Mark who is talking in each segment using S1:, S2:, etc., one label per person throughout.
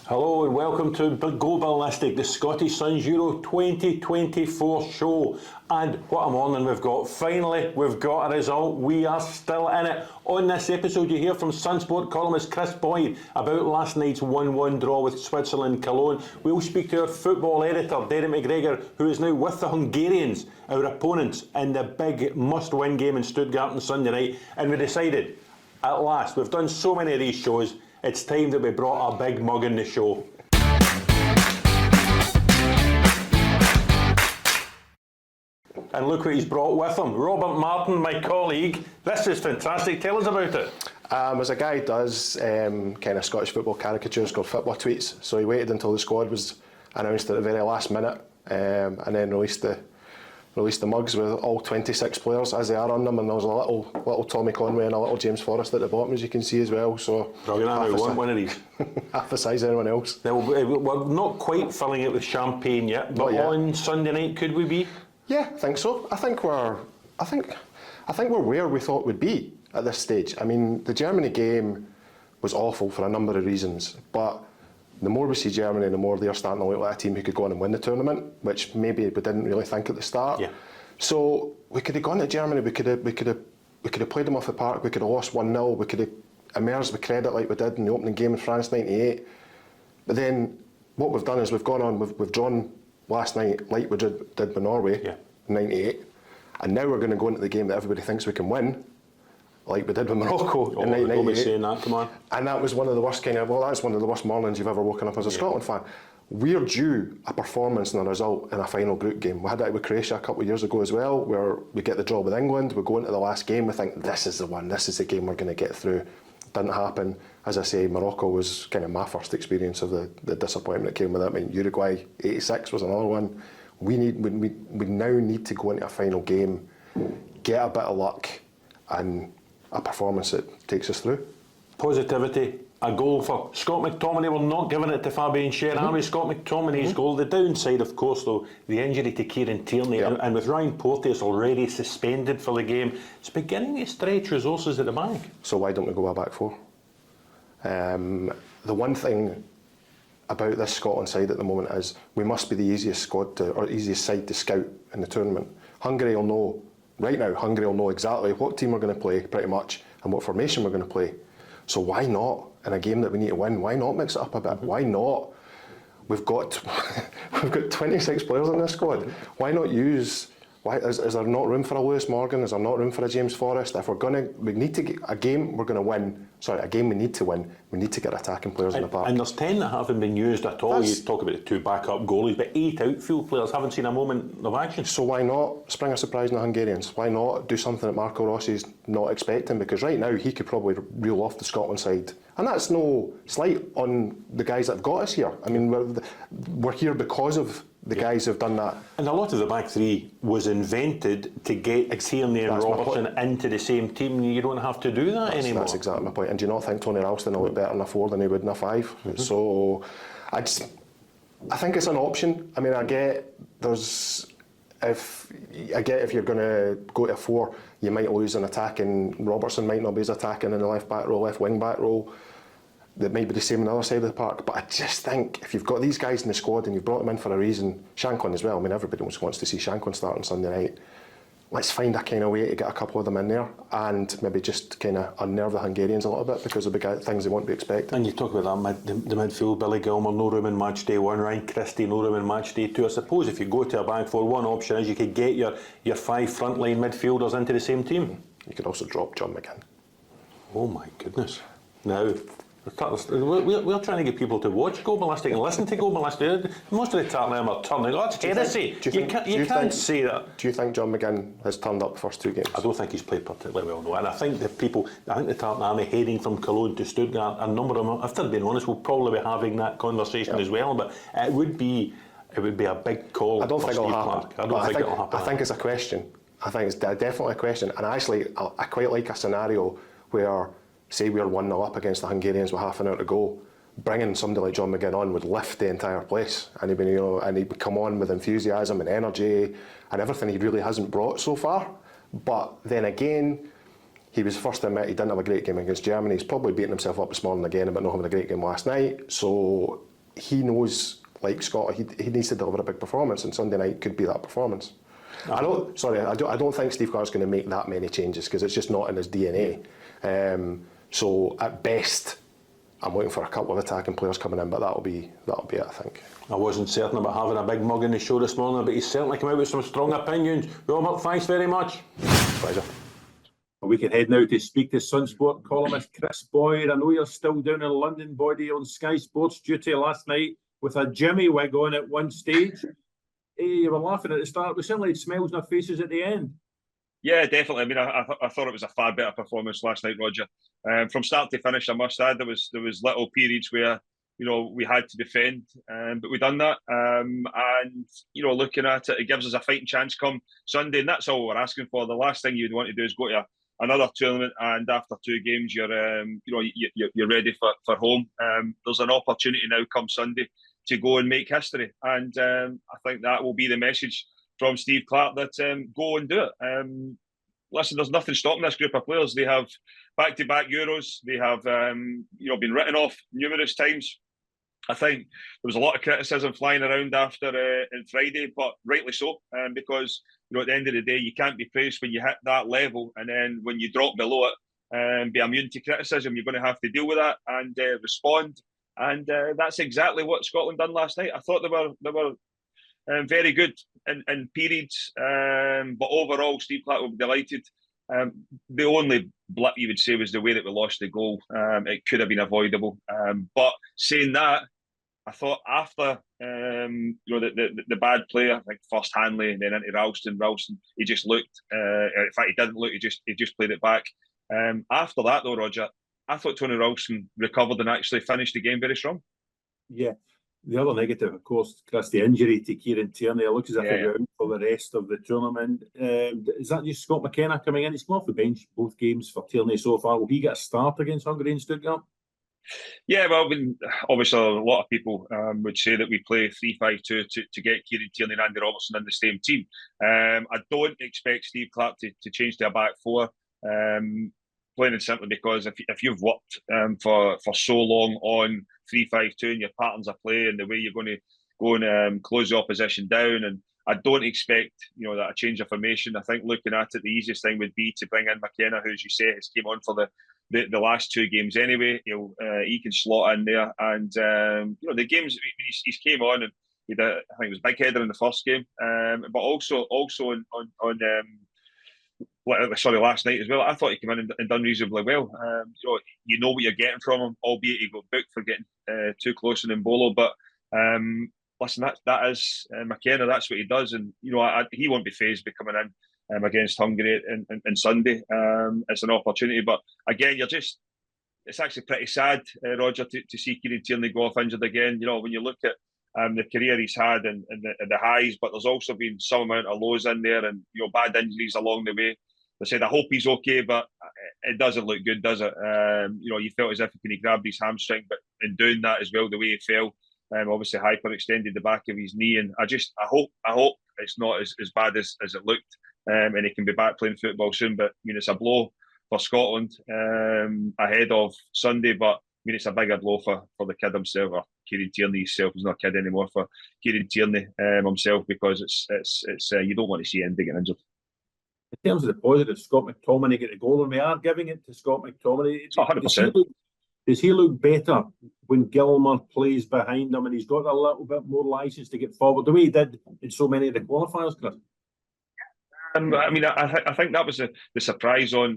S1: Hello and welcome to Go Ballistic, the Scottish Sun's Euro 2024 show. And what a morning we've got. Finally, we've got a result. We are still in it. On this episode, you hear from Sunsport columnist Kris Boyd about last night's 1-1 draw with Switzerland Cologne. We'll speak to our football editor, Derek McGregor, who is now with the Hungarians, our opponents, in the big must-win game in Stuttgart on Sunday night. And we decided, at last, we've done so many of these shows, it's time that we brought a big mug in the show. And look what he's brought with him. Robert Martin, my colleague. This is fantastic. Tell us about it.
S2: As a guy who does kind of Scottish football caricatures called football tweets, so he waited until the squad was announced at the very last minute and then released the mugs with all 26 players as they are on them, and there was a little Tommy Conway and a little James Forrest at the bottom, as you can see as well. So
S1: one of these.
S2: Half the size of anyone else.
S1: Now, we're not quite filling it with champagne yet, but on Sunday night could we be?
S2: Yeah, I think so. I think we're where we thought we'd be at this stage. I mean, the Germany game was awful for a number of reasons, but the more we see Germany, the more they're starting to look like a team who could go on and win the tournament, which maybe we didn't really think at the start. Yeah. So we could have gone to Germany, we could have played them off the park, we could have lost 1-0, we could have emerged with credit like we did in the opening game in France '98. But then what we've done is we've gone on, we've drawn last night like we did with Norway in '98, and now we're going to go into the game that everybody thinks we can win, like we did with Morocco in 1998.
S1: Saying that, come on.
S2: And that was one of the worst that's one of the worst mornings you've ever woken up as a Scotland fan. We're due a performance and a result in a final group game. We had that with Croatia a couple of years ago as well, where we get the draw with England, we go into the last game, we think this is the one, this is the game we're going to get through. Didn't happen. As I say, Morocco was kind of my first experience of the disappointment that came with it. I mean, Uruguay '86 was another one. We now need to go into a final game, get a bit of luck, and a performance that takes us through.
S1: Positivity, a goal for Scott McTominay. We're not giving it to Fabian Schär, are we? Scott McTominay's goal. The downside, of course, though, the injury to Kieran Tierney, and with Ryan Porteous already suspended for the game, it's beginning to stretch resources at the back.
S2: So why don't we go a back four? The one thing about this Scotland side at the moment is we must be the easiest side to scout in the tournament. Hungary will know. Right now, Hungary will know exactly what team we're going to play, pretty much, and what formation we're going to play. So why not, in a game that we need to win, why not mix it up a bit? Why not? We've got 26 players in this squad. Why not use? Is there not room for a Lewis Morgan? Is there not room for a James Forrest? If we need to get a game we're going to win. Sorry, a game we need to win. We need to get attacking players in the park.
S1: And there's 10 that haven't been used at all. You talk about the 2 backup goalies, but 8 outfield players haven't seen a moment of action.
S2: So why not spring a surprise on the Hungarians? Why not do something that Marco Rossi's not expecting? Because right now he could probably reel off the Scotland side. And that's no slight on the guys that have got us here. I mean, we're here because of the guys who've done that.
S1: And a lot of the back three was invented to get Tierney and Robertson into the same team. You don't have to do that anymore. That's
S2: exactly my point. And do you not think Tony Ralston will look better in a 4 than he would in a 5? So I think it's an option. I mean, I get if you're going to go to a 4, you might lose an attack, and Robertson might not be as attacking in the left back row, left wing back row. That might be the same on the other side of the park, but I just think if you've got these guys in the squad and you've brought them in for a reason, Shankland as well, I mean everybody wants to see Shankland start on Sunday night, let's find a kind of way to get a couple of them in there and maybe just kind of unnerve the Hungarians a little bit because of the things they won't be expecting.
S1: And you talk about that the midfield, Billy Gilmour, no room in match day 1, Ryan Christie, no room in match day 2. I suppose if you go to a back 4, one option is you could get your 5 frontline midfielders into the same team.
S2: You could also drop John McGinn.
S1: Oh my goodness. Now, we're trying to get people to watch Go Ballistic and listen to Go Ballistic. Most of the time are turning. Oh, that's heresy. You can't say that.
S2: Do you think John McGinn has turned up the first 2 games?
S1: I don't think he's played particularly well, no. And I think the Tartan Army heading from Cologne to Stuttgart, a number of them, if they're being honest, will probably be having that conversation as well. But it would be a big call.
S2: I don't think it'll happen.
S1: I
S2: think it's a question. I think it's definitely a question. And actually, I quite like a scenario where, say we're 1-0 up against the Hungarians with half an hour to go, bringing somebody like John McGinn on would lift the entire place, and he'd come on with enthusiasm and energy and everything he really hasn't brought so far. But then again, he was first to admit he didn't have a great game against Germany. He's probably beating himself up this morning again about not having a great game last night. So he knows, like Scott, he needs to deliver a big performance, and Sunday night could be that performance. I don't think Steve Clarke's going to make that many changes because it's just not in his DNA. So at best, I'm looking for a couple of attacking players coming in, but that'll be it, I think.
S1: I wasn't certain about having a big mug in the show this morning, but he's certainly come out with some strong opinions. Robert, thanks very much.
S2: Pleasure.
S3: We can head now to speak to Sunsport columnist Kris Boyd. I know you're still down in London, Body, on Sky Sports duty last night with a Jimmy wig on at one stage. You were laughing at the start. We certainly had smiles on our faces at the end.
S4: Yeah, definitely. I mean, I thought it was a far better performance last night, Roger. From start to finish, I must add, there was little periods where we had to defend, but we done that. And looking at it, it gives us a fighting chance come Sunday, and that's all we're asking for. The last thing you'd want to do is go to another tournament, and after 2 games, you're ready for home. There's an opportunity now come Sunday to go and make history, and I think that will be the message from Steve Clarke, that go and do it. Listen, there's nothing stopping this group of players. They have back-to-back Euros. They have been written off numerous times. I think there was a lot of criticism flying around after on Friday, but rightly so, because at the end of the day, you can't be praised when you hit that level, and then when you drop below it and be immune to criticism, you're going to have to deal with that and respond. And that's exactly what Scotland done last night. I thought they were very good in periods, but overall, Steve Clarke will be delighted. The only blip you would say was the way that we lost the goal. It could have been avoidable. But saying that, I thought after the bad play, I think first Hanley and then into Ralston. Ralston, he just looked. In fact, he didn't look. He just played it back. After that, though, Roger, I thought Tony Ralston recovered and actually finished the game very strong.
S3: Yeah. The other negative, of course, Chris, the injury to Kieran Tierney. It looks as if he'll be out for the rest of the tournament. Is that just Scott McKenna coming in? He's come off the bench both games for Tierney so far. Will he get a start against Hungary in Stuttgart?
S4: Yeah, well, obviously a lot of people would say that we play 3-5-2 to get Kieran Tierney and Andy Robertson in the same team. I don't expect Steve Clarke to change to a back four, plain and simply because if you've worked for so long on 3-5-2 and your patterns of play and the way you're going to go and close the opposition down, and I don't expect that a change of formation. I think looking at it, the easiest thing would be to bring in McKenna, who, as you say, has came on for the last 2 games anyway. He can slot in there, and the games he's came on and he did, I think it was big header in the first game, but also last night as well. I thought he came in and done reasonably well. You know what you're getting from him, albeit he got booked for getting too close in Mbolo. But listen, that is McKenna. That's what he does, and he won't be fazed by coming in against Hungary on Sunday. It's an opportunity, but again, it's actually pretty sad, Roger, to see Kieran Tierney go off injured again. When you look at the career he's had and the highs, but there's also been some amount of lows in there, and bad injuries along the way. I said I hope he's okay, but it doesn't look good, does it? You felt as if he grabbed his hamstring, but in doing that as well, the way he fell, obviously hyperextended the back of his knee, and I hope it's not as bad as it looked, and he can be back playing football soon. But it's a blow for Scotland ahead of Sunday, but it's a bigger blow for the kid himself, or Kieran Tierney himself. He's not a kid anymore, for Kieran Tierney himself, because it's you don't want to see anybody get injured.
S3: In terms of the positive, Scott McTominay get the goal, and we are giving it to Scott McTominay.
S4: 100%.
S3: Does he look better when Gilmour plays behind him and he's got a little bit more licence to get forward, the way he did in so many of the qualifiers, Chris?
S4: I think that was the surprise on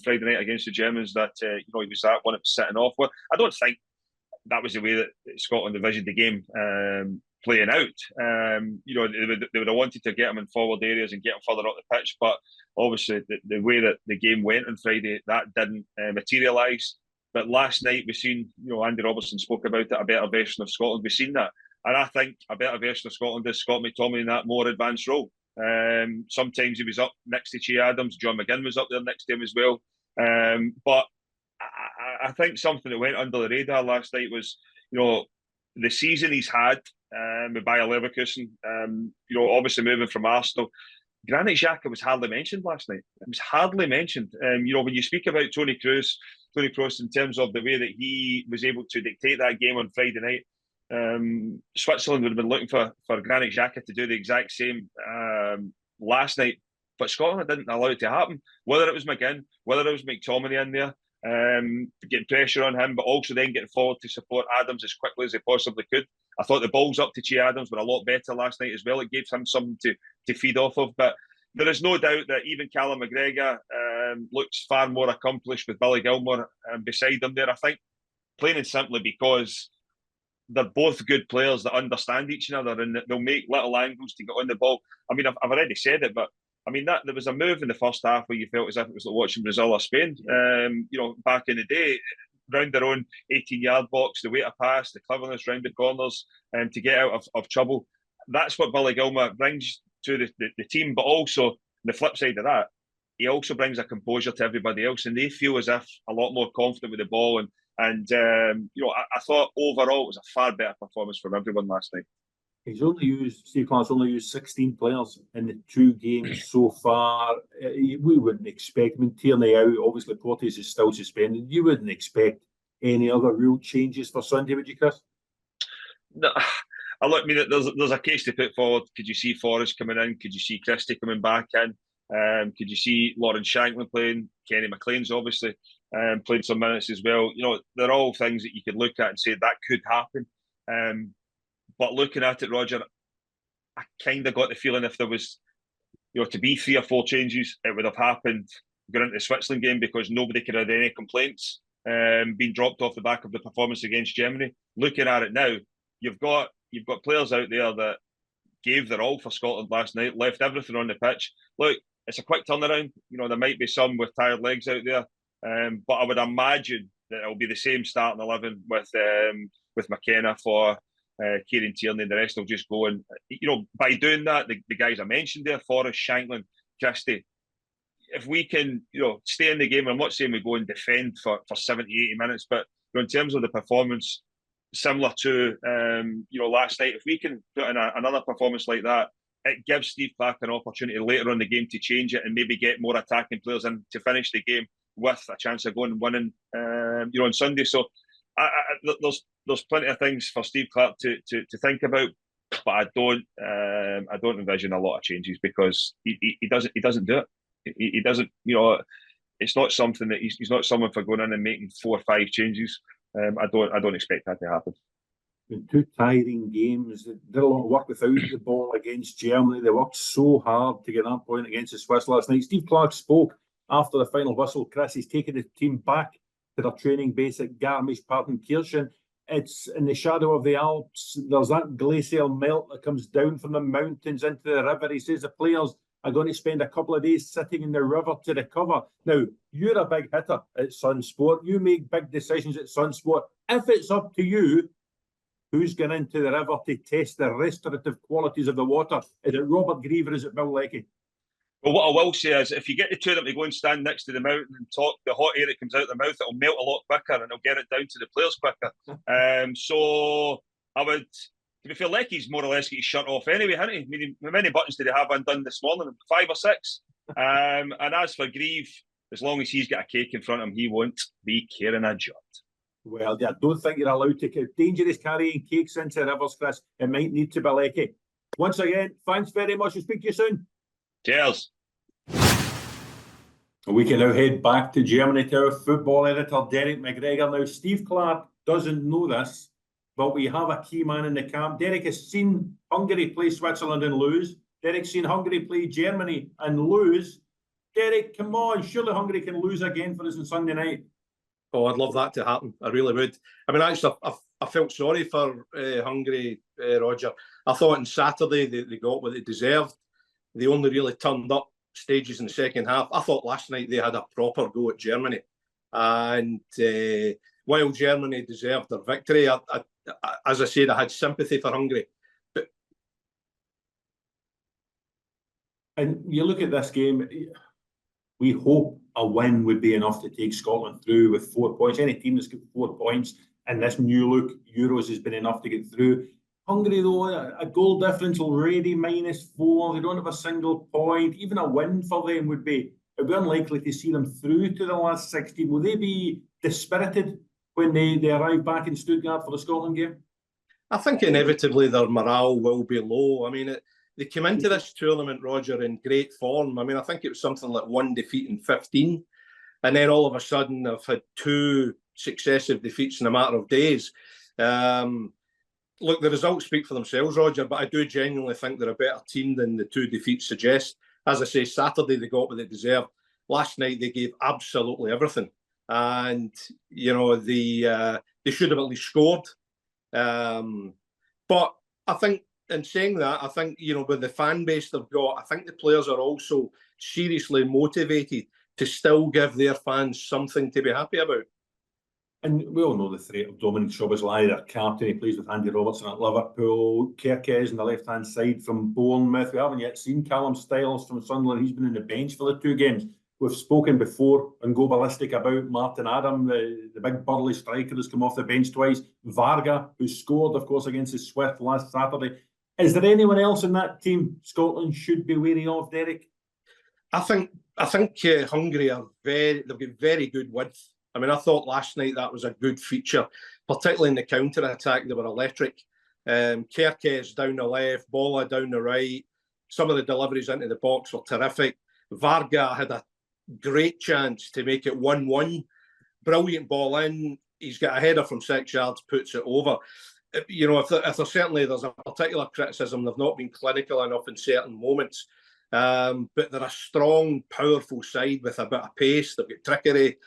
S4: Friday night against the Germans, that he was that one that was sitting off. Well, I don't think that was the way that Scotland envisioned the game playing out. They would have wanted to get him in forward areas and get him further up the pitch, but obviously the way that the game went on Friday, that didn't materialise. But last night we've seen, Andy Robertson spoke about it, a better version of Scotland. We've seen that, and I think a better version of Scotland is Scott McTominay in that more advanced role. Sometimes he was up next to Che Adams. John McGinn was up there next to him as well. But I think something that went under the radar last night was, the season he's had with Bayer Leverkusen. Obviously moving from Arsenal. Granit Xhaka was hardly mentioned last night. It was hardly mentioned. When you speak about Toni Kroos in terms of the way that he was able to dictate that game on Friday night, Switzerland would have been looking for Granit Xhaka to do the exact same last night, but Scotland didn't allow it to happen. Whether it was McGinn, whether it was McTominay in there, getting pressure on him, but also then getting forward to support Adams as quickly as they possibly could. I thought the balls up to Che Adams were a lot better last night as well. It gave him something to feed off of. But there is no doubt that even Callum McGregor looks far more accomplished with Billy Gilmour beside him there. I think plain and simply because they're both good players that understand each other and they'll make little angles to get on the ball. I mean, I've already said it, but I mean, that there was a move in the first half where you felt as if it was like watching Brazil or Spain. Back in the day, round their own 18-yard box, the way to pass, the cleverness round the corners, to get out of trouble. That's what Billy Gilmour brings to the team. But also, the flip side of that, he also brings a composure to everybody else, and they feel as if a lot more confident with the ball. And I thought overall it was a far better performance from everyone last night.
S3: Steve Clark's only used 16 players in the 2 games so far. We wouldn't expect, I mean, Tierney out, obviously Porteous is still suspended. You wouldn't expect any other real changes for Sunday, would you, Kris?
S4: No, I mean, there's a case to put forward. Could you see Forrest coming in? Could you see Christie coming back in? Could you see Lawrence Shankland playing? Kenny McLean's obviously played some minutes as well. They're all things that you could look at and say that could happen. But looking at it, Roger, I kind of got the feeling if there was, to be 3 or 4 changes, it would have happened going into the Switzerland game because nobody could have any complaints being dropped off the back of the performance against Germany. Looking at it now, you've got players out there that gave their all for Scotland last night, left everything on the pitch. Look, it's a quick turnaround. There might be some with tired legs out there, but I would imagine that it'll be the same starting 11 with McKenna for Kieran Tierney, and the rest will just go. And by doing that, the guys I mentioned there, Forrest, Shankland, Christie, if we can stay in the game, I'm not saying we go and defend for 70, 80 minutes, but in terms of the performance, similar to last night, if we can put in another performance like that, it gives Steve Clark an opportunity later on in the game to change it and maybe get more attacking players in to finish the game with a chance of going and winning on Sunday. So there's plenty of things for Steve Clark to think about, but I don't envision a lot of changes because he doesn't do it. He doesn't. It's not something that he's not someone for going in and making 4 or 5 changes. I don't expect that to happen.
S3: In 2 tiring games, they did a lot of work without the ball against Germany. They worked so hard to get that point against the Swiss last night. Steve Clark spoke after the final whistle. Kris, he's taken the team back to their training base at Garmisch-Partenkirchen. It's in the shadow of the Alps. There's that glacial melt that comes down from the mountains into the river. He says the players are going to spend a couple of days sitting in the river to recover. Now, you're a big hitter at Sun Sport. You make big decisions at Sun Sport. If it's up to you, who's going into the river to test the restorative qualities of the water? Is it Robert Grieve or is it Bill Leckie?
S4: Well, what I will say is, if you get the 2 of them to go and stand next to the mountain and talk, the hot air that comes out of the mouth, it'll melt a lot quicker and it'll get it down to the players quicker. So I would, to be fair, Leckie's more or less got his shirt off anyway, hasn't he? I mean, how many buttons did he have undone this morning? 5 or 6. And as for Grieve, as long as he's got a cake in front of him, he won't be carrying a jut.
S3: Well, I don't think you're allowed to. Dangerous carrying cakes into rivers, Kris. It might need to be Leckie. Once again, thanks very much. We'll speak to you soon.
S4: Cheers.
S3: We can now head back to Germany to our football editor, Derek McGregor. Now, Steve Clark doesn't know this, but we have a key man in the camp. Derek has seen Hungary play Switzerland and lose. Derek's seen Hungary play Germany and lose. Derek, come on. Surely Hungary can lose again for us on Sunday night.
S5: Oh, I'd love that to happen. I really would. I mean, actually, I felt sorry for Hungary, Roger. I thought on Saturday they got what they deserved. They only really turned up stages in the second half. I thought last night they had a proper go at Germany. And while Germany deserved their victory, as I said, I had sympathy for Hungary.
S3: And you look at this game, we hope a win would be enough to take Scotland through with 4 points. Any team that's got 4 points in this new look Euros has been enough to get through. Hungary, though, a goal difference already -4. They don't have a single point. Even a win for them would be unlikely to see them through to the last 16. Will they be dispirited when they arrive back in Stuttgart for the Scotland game?
S5: I think inevitably their morale will be low. I mean, they came into this tournament, Roger, in great form. I mean, I think it was something like 1 defeat in 15. And then all of a sudden they've had 2 successive defeats in a matter of days. Look, the results speak for themselves, Roger, but I do genuinely think they're a better team than the 2 defeats suggest. As I say, Saturday they got what they deserved. Last night they gave absolutely everything. And, you know, they should have at least scored. But I think, in saying that, I think, you know, with the fan base they've got, I think the players are also seriously motivated to still give their fans something to be happy about.
S3: And we all know the threat of Dominic Szoboszlai, their captain. He plays with Andy Robertson at Liverpool. Kerkez on the left-hand side from Bournemouth. We haven't yet seen Callum Styles from Sunderland. He's been on the bench for the 2 games. We've spoken before on Go Ballistic about Martin Adam, the big burly striker who's come off the bench twice. Varga, who scored, of course, against the Swift last Saturday. Is there anyone else in that team Scotland should be wary of, Derek?
S5: I think Hungary they've got very good width. I mean, I thought last night that was a good feature, particularly in the counter-attack. They were electric. Kerkez down the left, Bola down the right. Some of the deliveries into the box were terrific. Varga had a great chance to make it 1-1. Brilliant ball in. He's got a header from 6 yards, puts it over. You know, if there's a particular criticism, they've not been clinical enough in certain moments. But they're a strong, powerful side with a bit of pace. They've got trickery.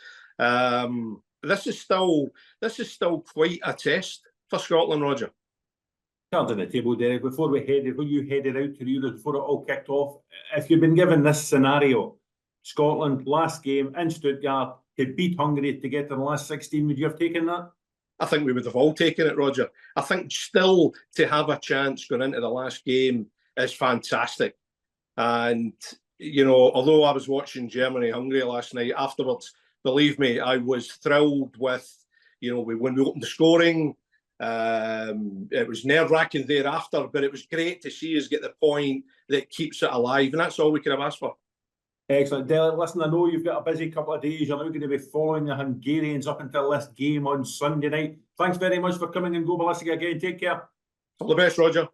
S5: This is still quite a test for Scotland, Roger.
S3: Cards on the table, Derek. When you headed out to Europe, before it all kicked off, if you'd been given this scenario, Scotland last game in Stuttgart, could beat Hungary to get to the last 16, would you have taken that?
S5: I think we would have all taken it, Roger. I think still to have a chance going into the last game is fantastic. And, you know, although I was watching Germany-Hungary last night, afterwards, believe me, I was thrilled with, you know, when we opened the scoring. It was nerve-wracking thereafter, but it was great to see us get the point that keeps it alive. And that's all we could have asked for.
S3: Excellent. Derek, listen, I know you've got a busy couple of days. You're now going to be following the Hungarians up until this game on Sunday night. Thanks very much for coming and Go Ballistic again. Take care.
S5: All the best, Roger.